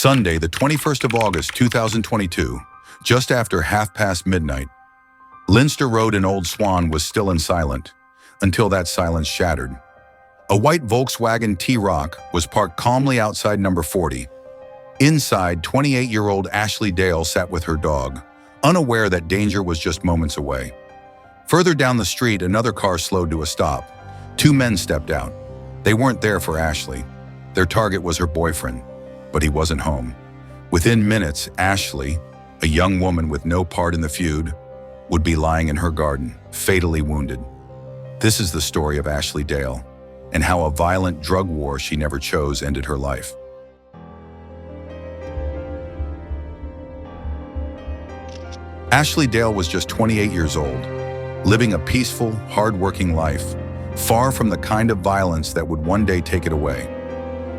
Sunday, the 21st of August, 2022, just after midnight. Linster Road in Old Swan was still and silent, until that silence shattered. A white Volkswagen T-Roc was parked calmly outside number 40. Inside, 28-year-old Ashley Dale sat with her dog, unaware that danger was just moments away. Further down the street, another car slowed to a stop. Two men stepped out. They weren't there for Ashley. Their target was her boyfriend, but he wasn't home. Within minutes, Ashley, a young woman with no part in the feud, would be lying in her garden, fatally wounded. This is the story of Ashley Dale, and how a violent drug war she never chose ended her life. Ashley Dale was just 28 years old, living a peaceful, hard-working life, far from the kind of violence that would one day take it away.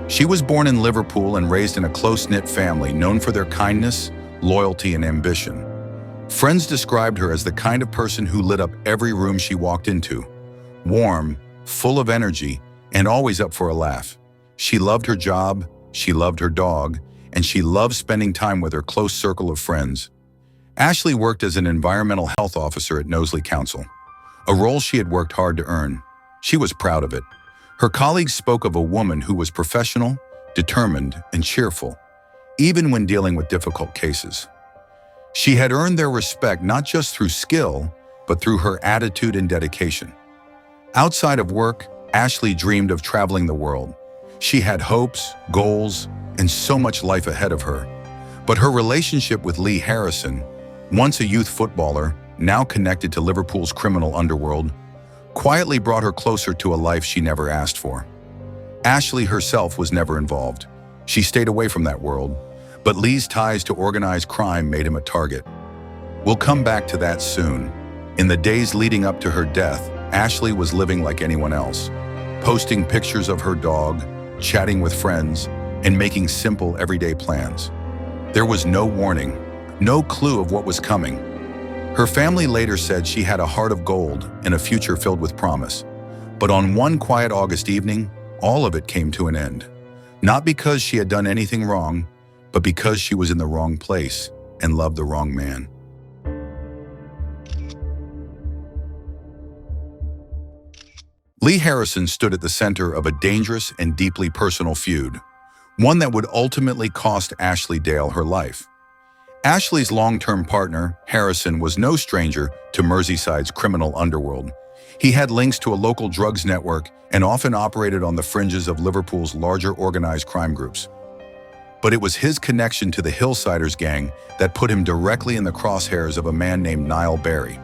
She was born in Liverpool and raised in a close-knit family known for their kindness, loyalty, and ambition. Friends described her as the kind of person who lit up every room she walked into. Warm, full of energy, and always up for a laugh. She loved her job, she loved her dog, and she loved spending time with her close circle of friends. Ashley worked as an environmental health officer at Knowsley Council, a role she had worked hard to earn. She was proud of it. Her colleagues spoke of a woman who was professional, determined, and cheerful, even when dealing with difficult cases. She had earned their respect not just through skill, but through her attitude and dedication. Outside of work, Ashley dreamed of traveling the world. She had hopes, goals, and so much life ahead of her. But her relationship with Lee Harrison, once a youth footballer, now connected to Liverpool's criminal underworld, quietly brought her closer to a life she never asked for. Ashley herself was never involved. She stayed away from that world, but Lee's ties to organized crime made him a target. We'll come back to that soon. In the days leading up to her death, Ashley was living like anyone else, posting pictures of her dog, chatting with friends, and making simple everyday plans. There was no warning, no clue of what was coming. Her family later said she had a heart of gold and a future filled with promise. But on one quiet August evening, all of it came to an end. Not because she had done anything wrong, but because she was in the wrong place and loved the wrong man. Lee Harrison stood at the center of a dangerous and deeply personal feud, one that would ultimately cost Ashley Dale her life. Ashley's long-term partner, Harrison, was no stranger to Merseyside's criminal underworld. He had links to a local drugs network and often operated on the fringes of Liverpool's larger organized crime groups. But it was his connection to the Hillsiders gang that put him directly in the crosshairs of a man named Niall Barry.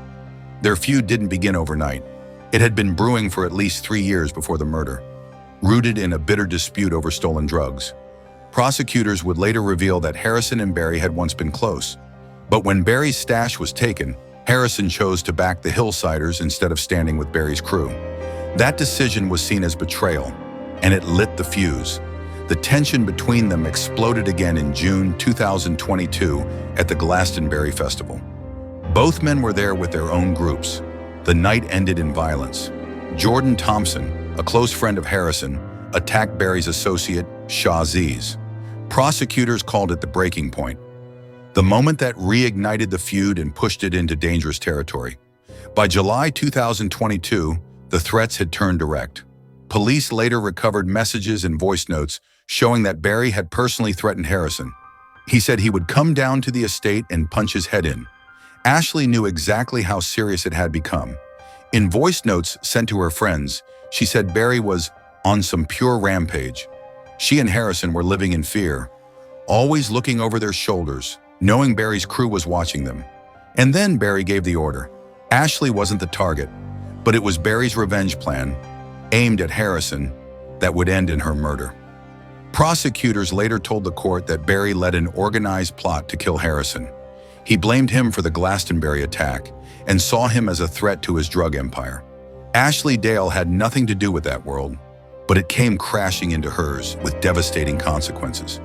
Their feud didn't begin overnight. It had been brewing for at least 3 years before the murder, rooted in a bitter dispute over stolen drugs. Prosecutors would later reveal that Harrison and Barry had once been close. But when Barry's stash was taken, Harrison chose to back the Hillsiders instead of standing with Barry's crew. That decision was seen as betrayal, and it lit the fuse. The tension between them exploded again in June 2022 at the Glastonbury Festival. Both men were there with their own groups. The night ended in violence. Jordan Thompson, a close friend of Harrison, attacked Barry's associate, Shah Aziz. Prosecutors called it the breaking point, the moment that reignited the feud and pushed it into dangerous territory. By July 2022, the threats had turned direct. Police later recovered messages and voice notes showing that Barry had personally threatened Harrison. He said he would come down to the estate and punch his head in. Ashley knew exactly how serious it had become. In voice notes sent to her friends, she said Barry was on some pure rampage. She and Harrison were living in fear, always looking over their shoulders, knowing Barry's crew was watching them. And then Barry gave the order. Ashley wasn't the target, but it was Barry's revenge plan, aimed at Harrison, that would end in her murder. Prosecutors later told the court that Barry led an organized plot to kill Harrison. He blamed him for the Glastonbury attack and saw him as a threat to his drug empire. Ashley Dale had nothing to do with that world, but it came crashing into hers with devastating consequences.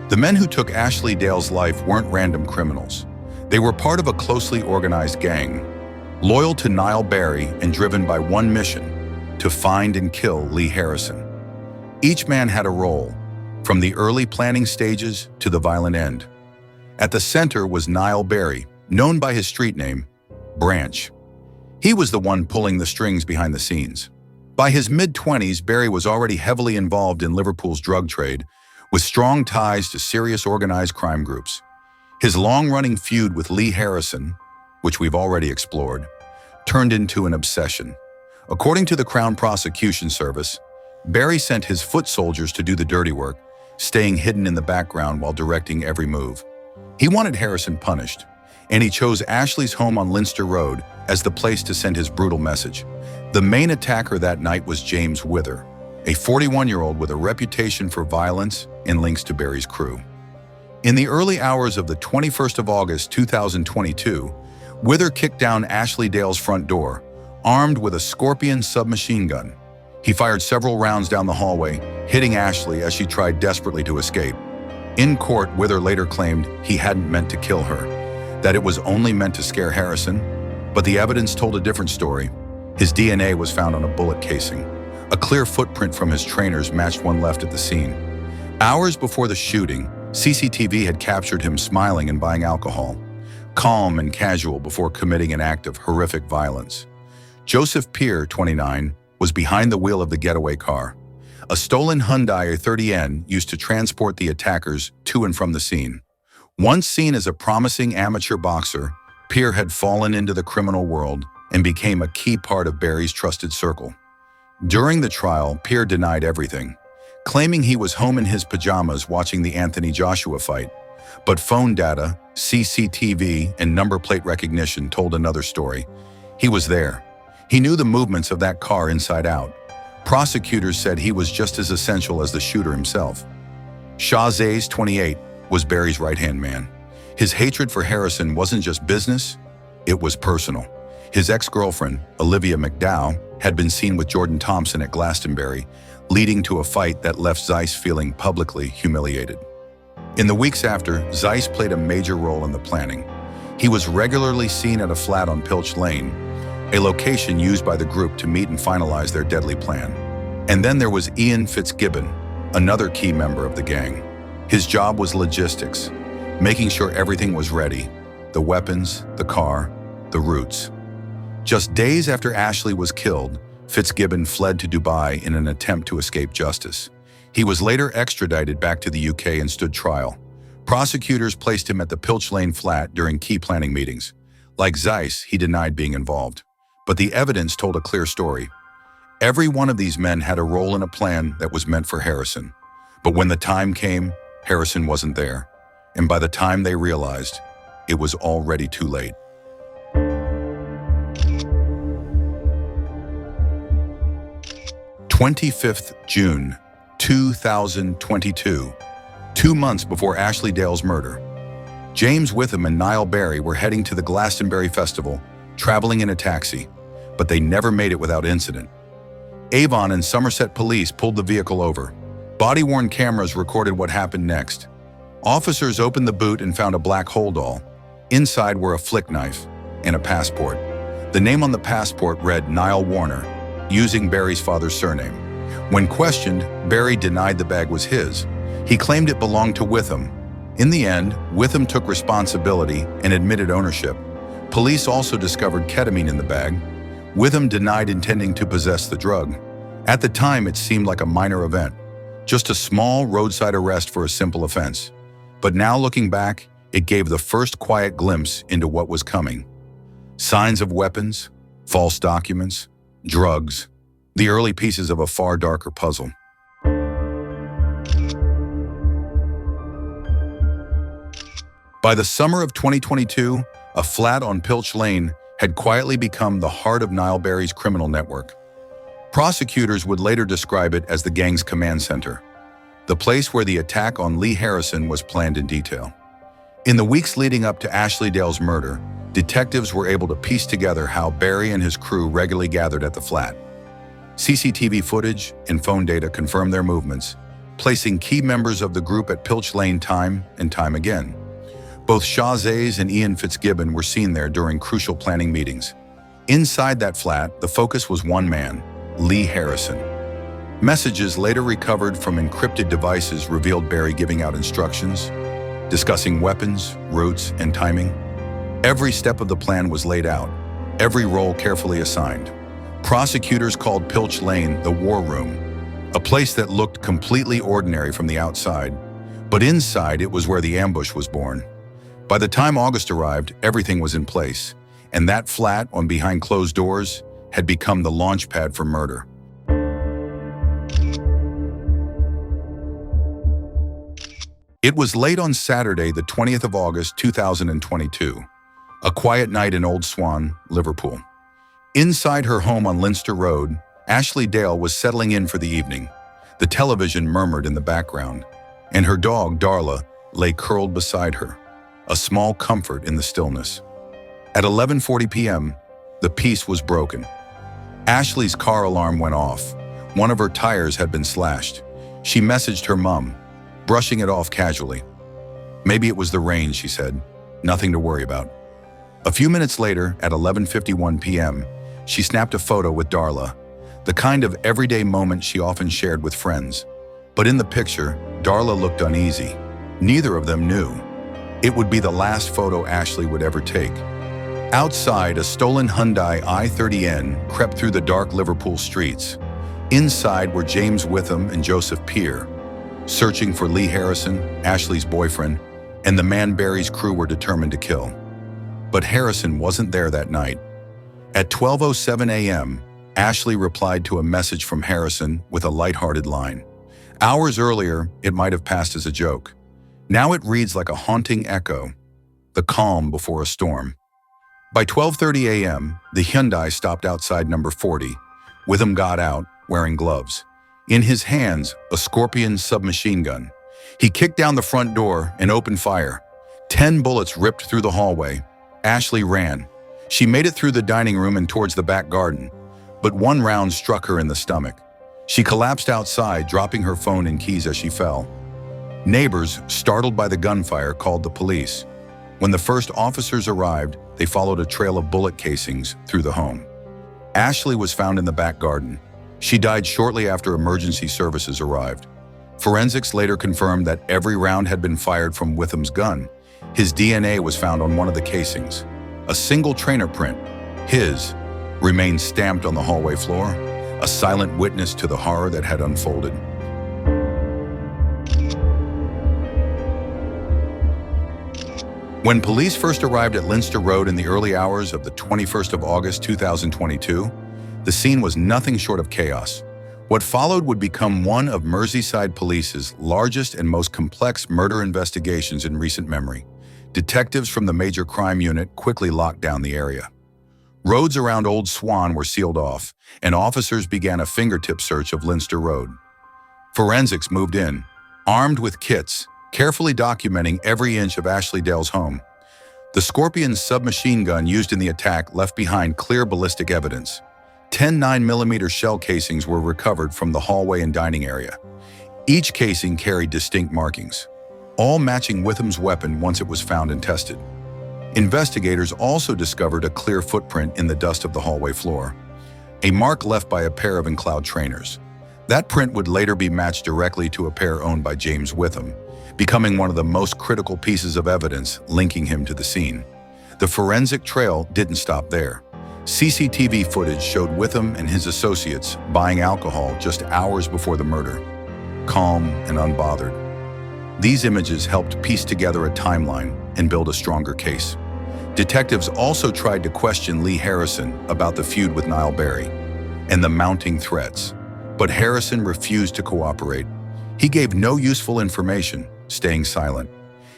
The men who took Ashley Dale's life weren't random criminals. They were part of a closely organized gang, loyal to Niall Barry and driven by one mission: to find and kill Lee Harrison. Each man had a role, from the early planning stages to the violent end. At the center was Niall Barry, known by his street name, Branch. He was the one pulling the strings behind the scenes. By his mid-20s, Barry was already heavily involved in Liverpool's drug trade, with strong ties to serious organized crime groups. His long-running feud with Lee Harrison, which we've already explored, turned into an obsession. According to the Crown Prosecution Service, Barry sent his foot soldiers to do the dirty work, staying hidden in the background while directing every move. He wanted Harrison punished, and he chose Ashley's home on Leinster Road as the place to send his brutal message. The main attacker that night was James Wither, a 41-year-old with a reputation for violence and links to Barry's crew. In the early hours of the 21st of August 2022, Wither kicked down Ashley Dale's front door, armed with a Scorpion submachine gun. He fired several rounds down the hallway, hitting Ashley as she tried desperately to escape. In court, Wither later claimed he hadn't meant to kill her, that it was only meant to scare Harrison, but the evidence told a different story. His DNA was found on a bullet casing. A clear footprint from his trainers matched one left at the scene. Hours before the shooting, CCTV had captured him smiling and buying alcohol, calm and casual before committing an act of horrific violence. Joseph Peer, 29, was behind the wheel of the getaway car, a stolen Hyundai 30N used to transport the attackers to and from the scene. Once seen as a promising amateur boxer, Peer had fallen into the criminal world and became a key part of Barry's trusted circle. During the trial, Peer denied everything, claiming he was home in his pajamas watching the Anthony Joshua fight. But phone data, CCTV, and number plate recognition told another story. He was there. He knew the movements of that car inside out. Prosecutors said he was just as essential as the shooter himself. Shahzays, 28, was Barry's right-hand man. His hatred for Harrison wasn't just business, it was personal. His ex-girlfriend, Olivia McDowell, had been seen with Jordan Thompson at Glastonbury, leading to a fight that left Zeiss feeling publicly humiliated. In the weeks after, Zeiss played a major role in the planning. He was regularly seen at a flat on Pilch Lane, a location used by the group to meet and finalize their deadly plan. And then there was Ian Fitzgibbon, another key member of the gang. His job was logistics, making sure everything was ready, the weapons, the car, the routes. Just days after Ashley was killed, Fitzgibbon fled to Dubai in an attempt to escape justice. He was later extradited back to the UK and stood trial. Prosecutors placed him at the Pilch Lane flat during key planning meetings. Like Zeiss, he denied being involved. But the evidence told a clear story. Every one of these men had a role in a plan that was meant for Harrison. But when the time came, Harrison wasn't there. And by the time they realized, it was already too late. June 25th, 2022, 2 months before Ashley Dale's murder. James Witham and Niall Barry were heading to the Glastonbury Festival, traveling in a taxi, but they never made it without incident. Avon and Somerset police pulled the vehicle over. Body-worn cameras recorded what happened next. Officers opened the boot and found a black holdall. Inside were a flick knife and a passport. The name on the passport read Niall Warner, using Barry's father's surname. When questioned, Barry denied the bag was his. He claimed it belonged to Witham. In the end, Witham took responsibility and admitted ownership. Police also discovered ketamine in the bag. Witham denied intending to possess the drug. At the time, it seemed like a minor event, just a small roadside arrest for a simple offense. But now looking back, it gave the first quiet glimpse into what was coming. Signs of weapons, false documents, drugs, the early pieces of a far darker puzzle. By the summer of 2022, a flat on Pilch Lane had quietly become the heart of Niall Barry's criminal network. Prosecutors would later describe it as the gang's command center, the place where the attack on Lee Harrison was planned in detail. In the weeks leading up to Ashley Dale's murder, detectives were able to piece together how Barry and his crew regularly gathered at the flat. CCTV footage and phone data confirmed their movements, placing key members of the group at Pilch Lane time and time again. Both Shahzays and Ian Fitzgibbon were seen there during crucial planning meetings. Inside that flat, the focus was one man, Lee Harrison. Messages later recovered from encrypted devices revealed Barry giving out instructions, discussing weapons, routes, and timing. Every step of the plan was laid out, every role carefully assigned. Prosecutors called Pilch Lane the War Room, a place that looked completely ordinary from the outside, but inside it was where the ambush was born. By the time August arrived, everything was in place, and that flat on behind closed doors had become the launch pad for murder. It was late on Saturday, the 20th of August, 2022, a quiet night in Old Swan, Liverpool. Inside her home on Linster Road, Ashley Dale was settling in for the evening. The television murmured in the background, and her dog, Darla, lay curled beside her, a small comfort in the stillness. At 11:40 p.m., the peace was broken. Ashley's car alarm went off. One of her tires had been slashed. She messaged her mom, brushing it off casually. Maybe it was the rain, she said. Nothing to worry about. A few minutes later, at 11:51 p.m., she snapped a photo with Darla, the kind of everyday moment she often shared with friends. But in the picture, Darla looked uneasy. Neither of them knew. It would be the last photo Ashley would ever take. Outside, a stolen Hyundai i30N crept through the dark Liverpool streets. Inside were James Witham and Joseph Peer, searching for Lee Harrison, Ashley's boyfriend, and the man Barry's crew were determined to kill. But Harrison wasn't there that night. At 12:07 a.m., Ashley replied to a message from Harrison with a lighthearted line. Hours earlier, it might have passed as a joke. Now it reads like a haunting echo, the calm before a storm. By 12:30 a.m., the Hyundai stopped outside number 40. Witham got out, wearing gloves. In his hands, a Scorpion submachine gun. He kicked down the front door and opened fire. 10 bullets ripped through the hallway. Ashley ran. She made it through the dining room and towards the back garden, but one round struck her in the stomach. She collapsed outside, dropping her phone and keys as she fell. Neighbors, startled by the gunfire, called the police. When the first officers arrived, they followed a trail of bullet casings through the home. Ashley was found in the back garden. She died shortly after emergency services arrived. Forensics later confirmed that every round had been fired from Witham's gun. His DNA was found on one of the casings. A single trainer print, his, remained stamped on the hallway floor, a silent witness to the horror that had unfolded. When police first arrived at Linster Road in the early hours of the 21st of August 2022, the scene was nothing short of chaos. What followed would become one of Merseyside Police's largest and most complex murder investigations in recent memory. Detectives from the Major Crime Unit quickly locked down the area. Roads around Old Swan were sealed off, and officers began a fingertip search of Linster Road. Forensics moved in, armed with kits, carefully documenting every inch of Ashley Dale's home. The Scorpion submachine gun used in the attack left behind clear ballistic evidence. 10 9mm shell casings were recovered from the hallway and dining area. Each casing carried distinct markings, all matching Witham's weapon once it was found and tested. Investigators also discovered a clear footprint in the dust of the hallway floor, a mark left by a pair of encloud trainers. That print would later be matched directly to a pair owned by James Witham, becoming one of the most critical pieces of evidence linking him to the scene. The forensic trail didn't stop there. CCTV footage showed Witham and his associates buying alcohol just hours before the murder, calm and unbothered. These images helped piece together a timeline and build a stronger case. Detectives also tried to question Lee Harrison about the feud with Niall Barry and the mounting threats, but Harrison refused to cooperate. He gave no useful information, staying silent.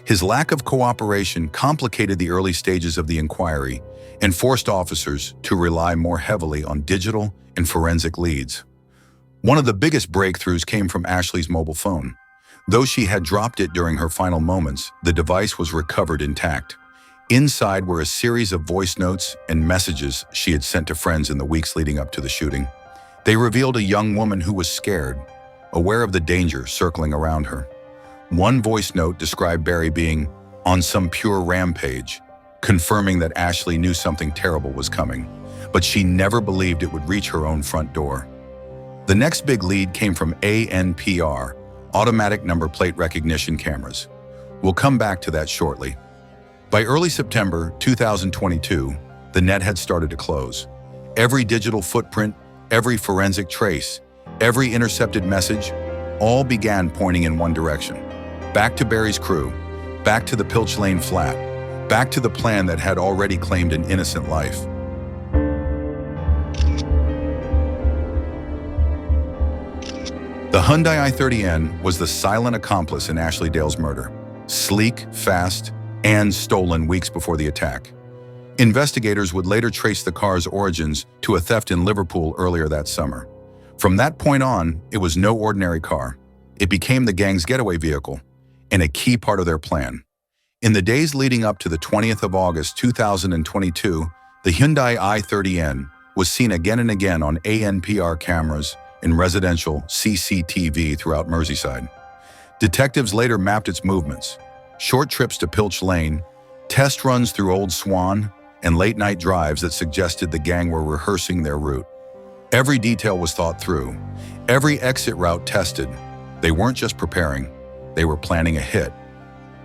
His lack of cooperation complicated the early stages of the inquiry and forced officers to rely more heavily on digital and forensic leads. One of the biggest breakthroughs came from Ashley's mobile phone. Though she had dropped it during her final moments, the device was recovered intact. Inside were a series of voice notes and messages she had sent to friends in the weeks leading up to the shooting. They revealed a young woman who was scared, aware of the danger circling around her. One voice note described Barry being on some pure rampage, confirming that Ashley knew something terrible was coming, but she never believed it would reach her own front door. The next big lead came from ANPR, automatic number plate recognition cameras. We'll come back to that shortly. By early September 2022, the net had started to close. Every digital footprint, every forensic trace, every intercepted message, all began pointing in one direction. Back to Barry's crew, back to the Pilch Lane flat, back to the plan that had already claimed an innocent life. The Hyundai i30N was the silent accomplice in Ashley Dale's murder. Sleek, fast, and stolen weeks before the attack. Investigators would later trace the car's origins to a theft in Liverpool earlier that summer. From that point on, it was no ordinary car. It became the gang's getaway vehicle, and a key part of their plan. In the days leading up to the 20th of August 2022, the Hyundai i30N was seen again and again on ANPR cameras and residential CCTV throughout Merseyside. Detectives later mapped its movements: short trips to Pilch Lane, test runs through Old Swan, and late-night drives that suggested the gang were rehearsing their route. Every detail was thought through, every exit route tested. They weren't just preparing, they were planning a hit.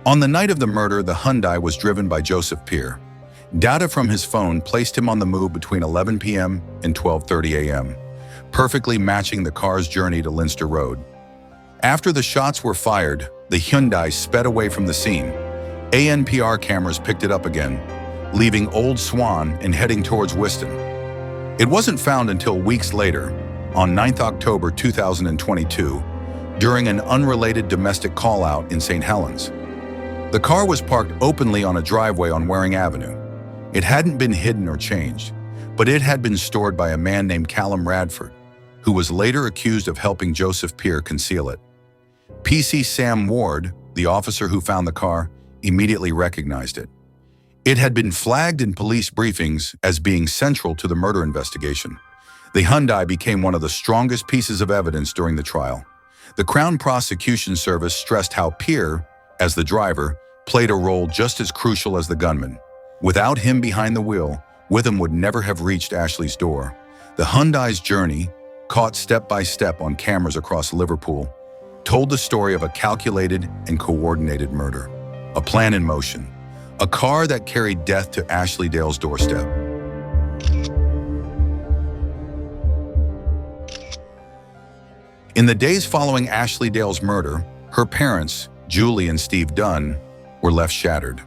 On the night of the murder, the Hyundai was driven by Joseph Peer. Data from his phone placed him on the move between 11 p.m. and 12:30 a.m., perfectly matching the car's journey to Linster Road. After the shots were fired, the Hyundai sped away from the scene. ANPR cameras picked it up again, leaving Old Swan and heading towards Wiston. It wasn't found until weeks later, on 9th October 2022, during an unrelated domestic call-out in St. Helens. The car was parked openly on a driveway on Waring Avenue. It hadn't been hidden or changed, but it had been stored by a man named Callum Radford, who was later accused of helping Joseph Peer conceal it. PC Sam Ward, the officer who found the car, immediately recognized it. It had been flagged in police briefings as being central to the murder investigation. The Hyundai became one of the strongest pieces of evidence during the trial. The Crown Prosecution Service stressed how Peer, as the driver, played a role just as crucial as the gunman. Without him behind the wheel, Witham would never have reached Ashley's door. The Hyundai's journey, caught step by step on cameras across Liverpool, told the story of a calculated and coordinated murder. A plan in motion. A car that carried death to Ashley Dale's doorstep. In the days following Ashley Dale's murder, her parents, Julie and Steve Dunn, were left shattered.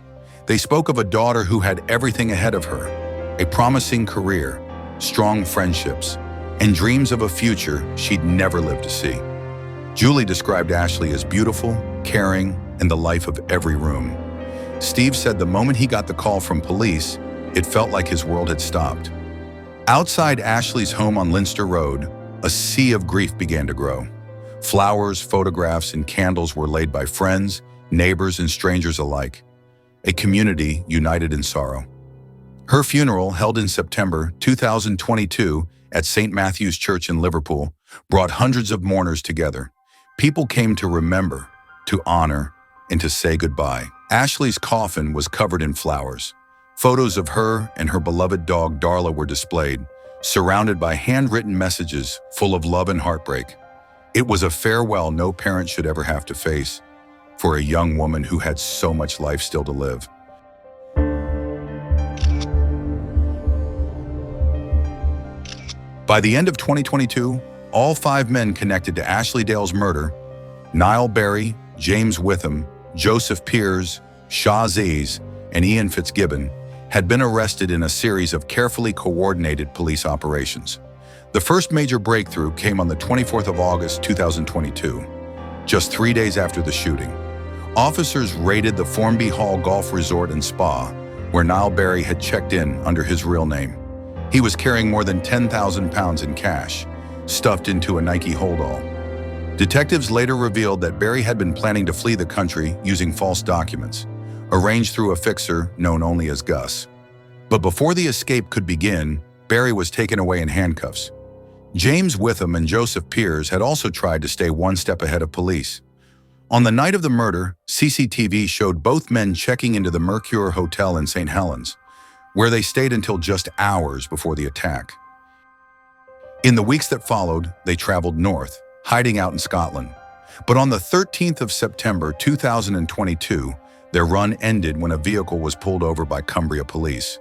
They spoke of a daughter who had everything ahead of her: a promising career, strong friendships, and dreams of a future she'd never lived to see. Julie described Ashley as beautiful, caring, and the life of every room. Steve said the moment he got the call from police, it felt like his world had stopped. Outside Ashley's home on Linster Road, a sea of grief began to grow. Flowers, photographs, and candles were laid by friends, neighbors, and strangers alike. A community united in sorrow. Her funeral, held in September 2022 at St. Matthew's Church in Liverpool, brought hundreds of mourners together. People came to remember, to honor, and to say goodbye. Ashley's coffin was covered in flowers. Photos of her and her beloved dog Darla were displayed, surrounded by handwritten messages full of love and heartbreak. It was a farewell no parent should ever have to face for a young woman who had so much life still to live. By the end of 2022, all 5 men connected to Ashley Dale's murder, Niall Barry, James Witham, Joseph Peers, Shah Aziz, and Ian Fitzgibbon, had been arrested in a series of carefully coordinated police operations. The first major breakthrough came on the 24th of August 2022, just 3 days after the shooting. Officers raided the Formby Hall Golf Resort and Spa, where Niall Barry had checked in under his real name. He was carrying more than 10,000 pounds in cash, stuffed into a Nike holdall. Detectives later revealed that Barry had been planning to flee the country using false documents, arranged through a fixer known only as Gus. But before the escape could begin, Barry was taken away in handcuffs. James Witham and Joseph Peers had also tried to stay one step ahead of police. On the night of the murder, CCTV showed both men checking into the Mercure Hotel in St. Helens, where they stayed until just hours before the attack. In the weeks that followed, they traveled north, hiding out in Scotland. But on the 13th of September 2022, their run ended when a vehicle was pulled over by Cumbria police.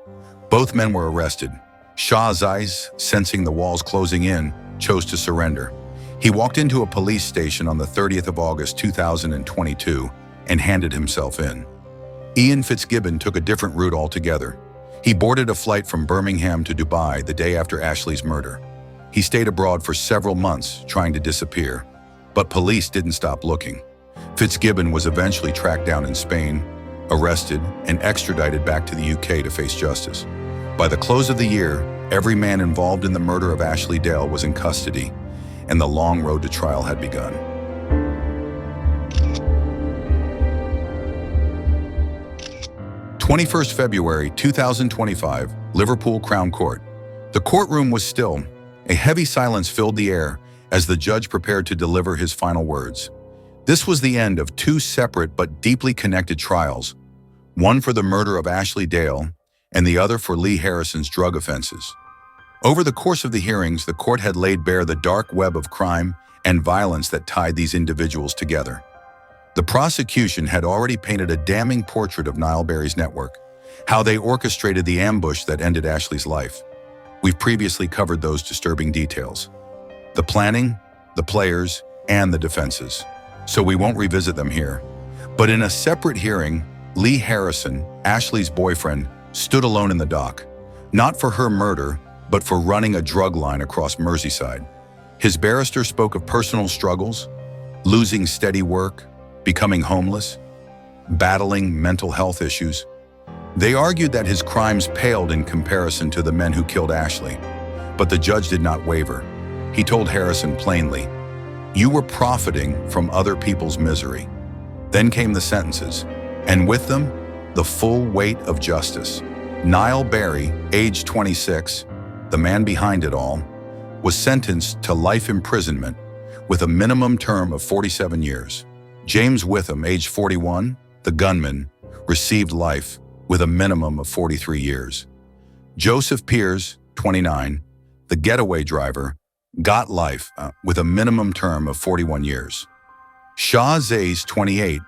Both men were arrested. Shah Zeiss, sensing the walls closing in, chose to surrender. He walked into a police station on the 30th of August 2022 and handed himself in. Ian Fitzgibbon took a different route altogether. He boarded a flight from Birmingham to Dubai the day after Ashley's murder. He stayed abroad for several months trying to disappear, but police didn't stop looking. Fitzgibbon was eventually tracked down in Spain, arrested, and extradited back to the UK to face justice. By the close of the year, every man involved in the murder of Ashley Dale was in custody, and the long road to trial had begun. 21st February 2025, Liverpool Crown Court. The courtroom was still. A heavy silence filled the air as the judge prepared to deliver his final words. This was the end of two separate but deeply connected trials, one for the murder of Ashley Dale and the other for Lee Harrison's drug offenses. Over the course of the hearings, the court had laid bare the dark web of crime and violence that tied these individuals together. The prosecution had already painted a damning portrait of Niall Barry's network, how they orchestrated the ambush that ended Ashley's life. We've previously covered those disturbing details. The planning, the players, and the defenses. So we won't revisit them here. But in a separate hearing, Lee Harrison, Ashley's boyfriend, stood alone in the dock, not for her murder, but for running a drug line across Merseyside. His barrister spoke of personal struggles, losing steady work, becoming homeless, battling mental health issues. They argued that his crimes paled in comparison to the men who killed Ashley, but the judge did not waver. He told Harrison plainly, "You were profiting from other people's misery." Then came the sentences, and with them, the full weight of justice. Niall Barry, age 26, the man behind it all, was sentenced to life imprisonment with a minimum term of 47 years. James Witham, age 41, the gunman, received life with a minimum of 43 years. Joseph Peers, 29, the getaway driver, got life with a minimum term of 41 years. Shah Zeiss, 28,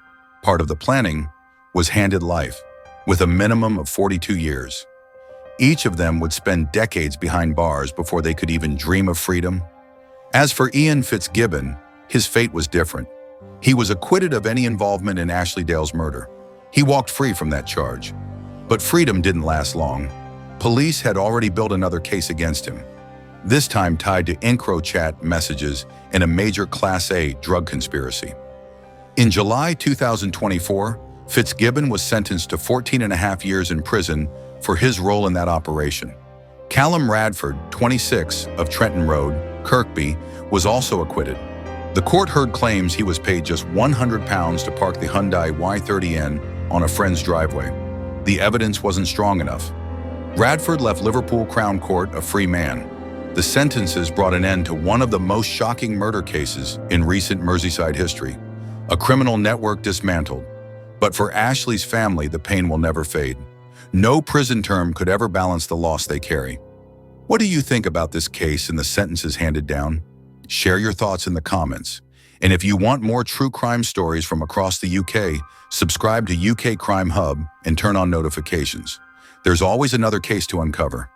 part of the planning, was handed life with a minimum of 42 years. Each of them would spend decades behind bars before they could even dream of freedom. As for Ian Fitzgibbon, his fate was different. He was acquitted of any involvement in Ashley Dale's murder. He walked free from that charge. But freedom didn't last long. Police had already built another case against him, this time tied to EncroChat messages in a major Class A drug conspiracy. In July 2024, Fitzgibbon was sentenced to 14.5 years in prison for his role in that operation. Callum Radford, 26, of Trenton Road, Kirkby, was also acquitted. The court heard claims he was paid just £100 to park the Hyundai Y30N on a friend's driveway. The evidence wasn't strong enough. Radford left Liverpool Crown Court a free man. The sentences brought an end to one of the most shocking murder cases in recent Merseyside history, a criminal network dismantled. But for Ashley's family, the pain will never fade. No prison term could ever balance the loss they carry. What do you think about this case and the sentences handed down? Share your thoughts in the comments. And if you want more true crime stories from across the UK, subscribe to UK Crime Hub and turn on notifications. There's always another case to uncover.